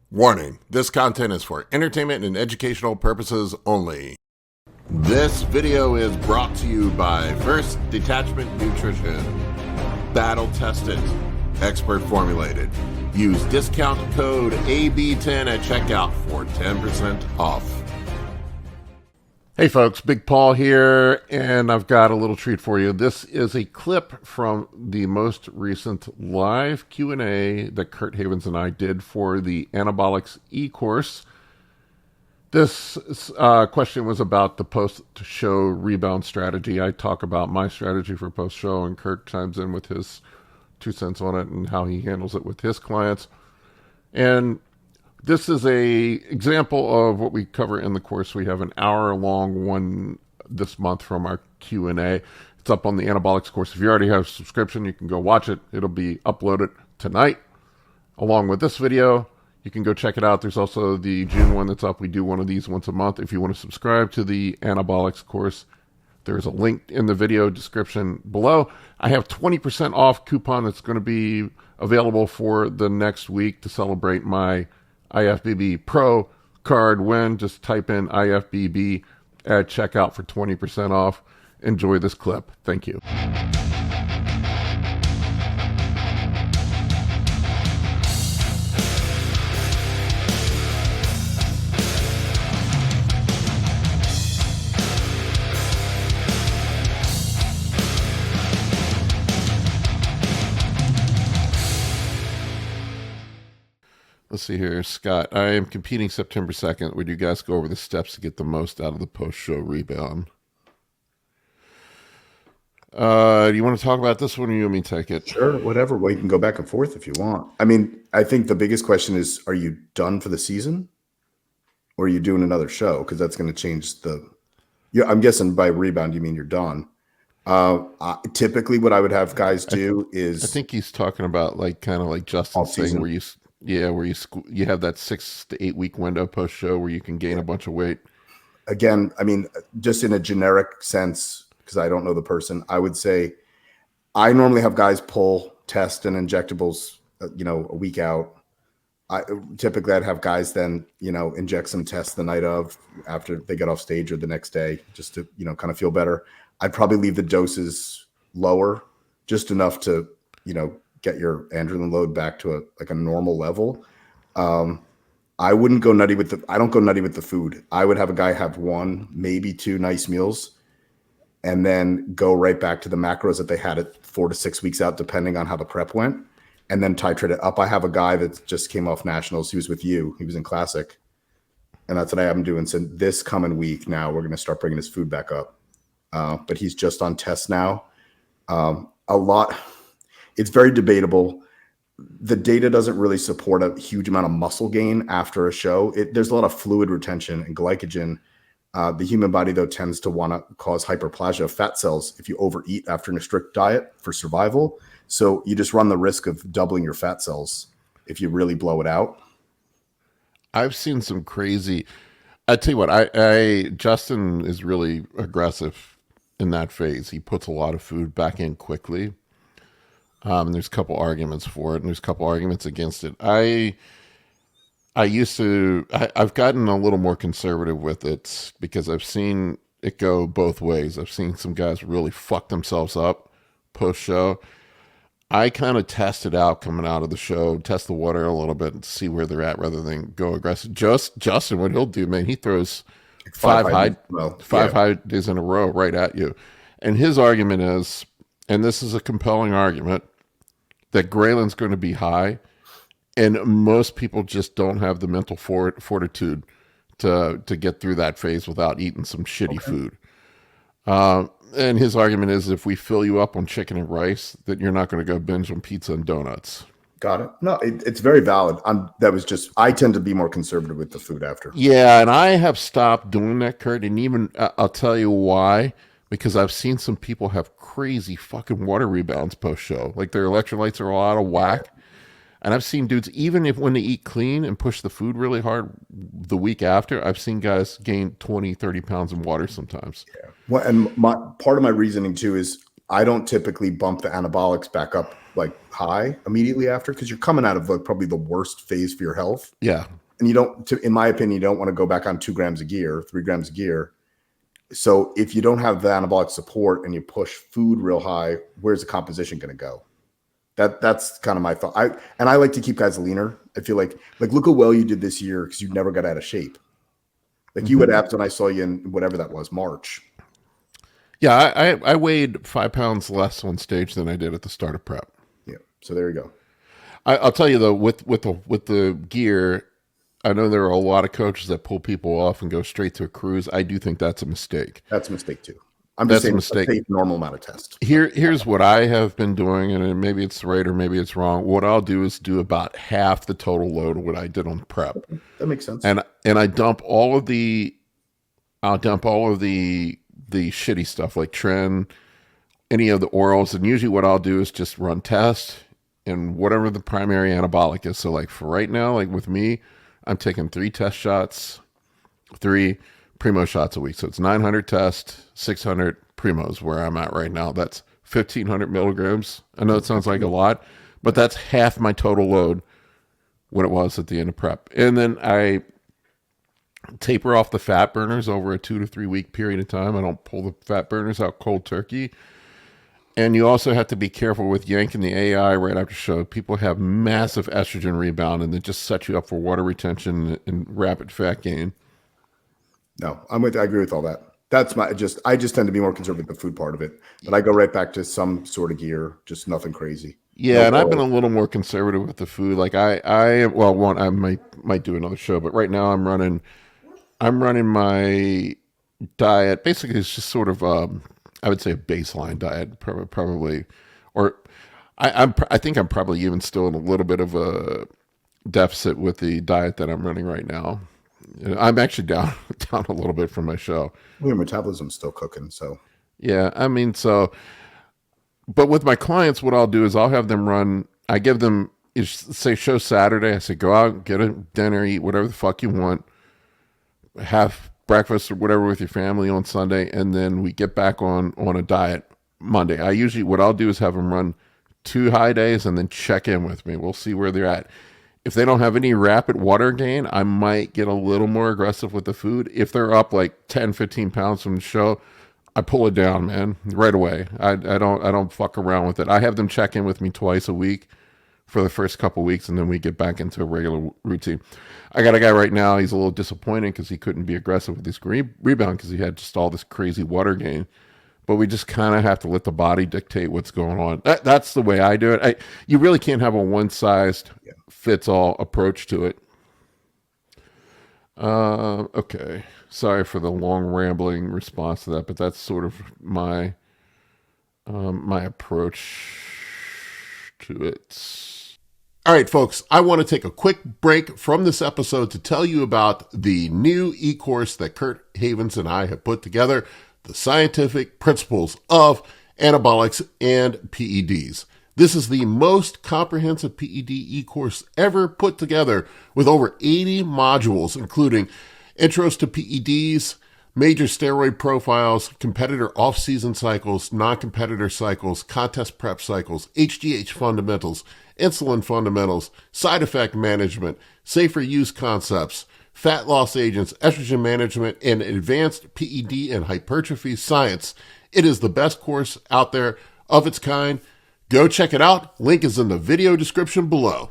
Warning, this content is for entertainment and educational purposes only. This video is brought to you by First Detachment Nutrition. Battle tested, expert formulated. Use discount code AB10 at checkout for 10% off. Hey folks, Big Paul here, and I've got a little treat for you. This is a clip from the most recent live Q&A that Kurt Havens and I did for the Anabolics e-course. This question was about the post-show rebound strategy. I talk about my strategy for post-show, and Kurt chimes in with his 2 cents on it and how he handles it with his clients. And this is a example of what we cover in the course. We have an hour-long one this month from our Q&A. It's up on the Anabolics course. If you already have a subscription, you can go watch it. It'll be uploaded tonight, along with this video. You can go check it out. There's also the June one that's up. We do one of these once a month. If you want to subscribe to the Anabolics course, there's a link in the video description below. I have 20% off coupon that's going to be available for the next week to celebrate my IFBB Pro card win. Just type in IFBB at checkout for 20% off. Enjoy this clip. Thank you. Let's see here, Scott. I am competing September 2nd. Would you guys go over the steps to get the most out of the post-show rebound? Do you want to talk about this one, or you want me to take it? Sure, whatever. Well, you can go back and forth if you want. I mean, I think the biggest question is, are you done for the season? Or are you doing another show? Because that's going to change the... Yeah, I'm guessing by rebound, you mean you're done. Typically, what I would have guys do is... I think he's talking about kind of like Justin's thing where you... Yeah, where you have that 6 to 8 week window post show where you can gain a bunch of weight. Again, I mean, just in a generic sense, because I don't know the person, I would say I normally have guys pull, test, and injectables, a week out. Typically, I'd have guys then, inject some tests the night of after they get off stage or the next day, just to, kind of feel better. I'd probably leave the doses lower, just enough to, get your adrenaline load back to a normal level. I wouldn't go nutty with I don't go nutty with the food. I would have a guy have 1, maybe 2 nice meals, and then go right back to the macros that they had at 4 to 6 weeks out, depending on how the prep went, and then titrate it up. I have a guy that just came off nationals. He was with you. He was in classic, and that's what I have him doing. So this coming week now, we're going to start bringing his food back up. But he's just on test now. It's very debatable. The data doesn't really support a huge amount of muscle gain after a show. There's a lot of fluid retention and glycogen. The human body, though, tends to want to cause hyperplasia of fat cells if you overeat after a strict diet for survival. So you just run the risk of doubling your fat cells if you really blow it out. I've seen some crazy... I tell you what, Justin is really aggressive in that phase. He puts a lot of food back in quickly. And there's a couple arguments for it, and there's a couple arguments against it. I've gotten a little more conservative with it because I've seen it go both ways. I've seen some guys really fuck themselves up post-show. I kind of test it out coming out of the show, test the water a little bit and see where they're at rather than go aggressive. Justin, what he'll do, man, he throws five high days in a row right at you. And his argument is, and this is a compelling argument, that ghrelin's going to be high, and most people just don't have the mental fortitude to get through that phase without eating some shitty food. And his argument is, if we fill you up on chicken and rice, that you're not going to go binge on pizza and donuts. Got it. No, it's very valid. I tend to be more conservative with the food after. Yeah, and I have stopped doing that, Kurt, and even I'll tell you why. Because I've seen some people have crazy fucking water rebounds post-show. Like their electrolytes are all out of whack. And I've seen dudes, even when they eat clean and push the food really hard the week after, I've seen guys gain 20, 30 pounds in water sometimes. Yeah. Well, and part of my reasoning too is I don't typically bump the anabolics back up like high immediately after, because you're coming out of like probably the worst phase for your health. Yeah. And you don't, in my opinion, you don't want to go back on 2 grams of gear, 3 grams of gear. So if you don't have the anabolic support and you push food real high, where's the composition going to go? That's kind of my thought. I like to keep guys leaner. I feel like look how well you did this year because you never got out of shape. Like you had abs when I saw you in whatever that was, March. Yeah, I weighed 5 pounds less on stage than I did at the start of prep. Yeah. So there you go. I'll tell you though, with the gear, I know there are a lot of coaches that pull people off and go straight to a cruise. I do think that's a mistake. That's a mistake too. I'm just saying a safe, normal amount of test. Here's what I have been doing, and maybe it's right or maybe it's wrong. What I'll do is do about half the total load of what I did on prep. That makes sense. And I dump all of the shitty stuff like Tren, any of the orals, and usually what I'll do is just run tests and whatever the primary anabolic is. So like for right now, like with me, I'm taking 3 test shots, 3 primo shots a week. So it's 900 test, 600 primos where I'm at right now. That's 1,500 milligrams. I know it sounds like a lot, but that's half my total load when it was at the end of prep. And then I taper off the fat burners over a 2 to 3 week period of time. I don't pull the fat burners out cold turkey. And you also have to be careful with yanking the AI right after show. People have massive estrogen rebound and it just sets you up for water retention and rapid fat gain. No, I agree with all that. That's I just tend to be more conservative with the food part of it, but I go right back to some sort of gear, just nothing crazy. Yeah, and I've been a little more conservative with the food. Like I might do another show, but right now I'm running my diet. Basically, it's just sort of I would say a baseline diet, probably, or I think I'm probably even still in a little bit of a deficit with the diet that I'm running right now. I'm actually down a little bit from my show. Your metabolism's still cooking, so. Yeah, I mean, so, but with my clients, what I'll do is I'll have them run, I give them, say show Saturday, I say, go out, get a dinner, eat whatever the fuck you want, have breakfast or whatever with your family on Sunday, and then we get back on a diet Monday. What I'll do is have them run 2 high days and then check in with me. We'll see where they're at. If they don't have any rapid water gain, I might get a little more aggressive with the food. If they're up like 10, 15 pounds from the show, I pull it down, man, right away. I don't fuck around with it. I have them check in with me twice a week for the first couple weeks, and then we get back into a regular routine. I got a guy right now, he's a little disappointed because he couldn't be aggressive with his rebound because he had just all this crazy water gain. But we just kind of have to let the body dictate what's going on. That's the way I do it. You really can't have a one-size-fits-all approach to it. Okay. Sorry for the long rambling response to that, but that's sort of my my approach to it. All right, folks, I want to take a quick break from this episode to tell you about the new e-course that Kurt Havens and I have put together, The Scientific Principles of Anabolics and PEDs. This is the most comprehensive PED e-course ever put together with over 80 modules, including intros to PEDs, major steroid profiles, competitor off-season cycles, non-competitor cycles, contest prep cycles, HGH fundamentals, insulin fundamentals, side effect management, safer use concepts, fat loss agents, estrogen management, and advanced PED and hypertrophy science. It is the best course out there of its kind. Go check it out. Link is in the video description below.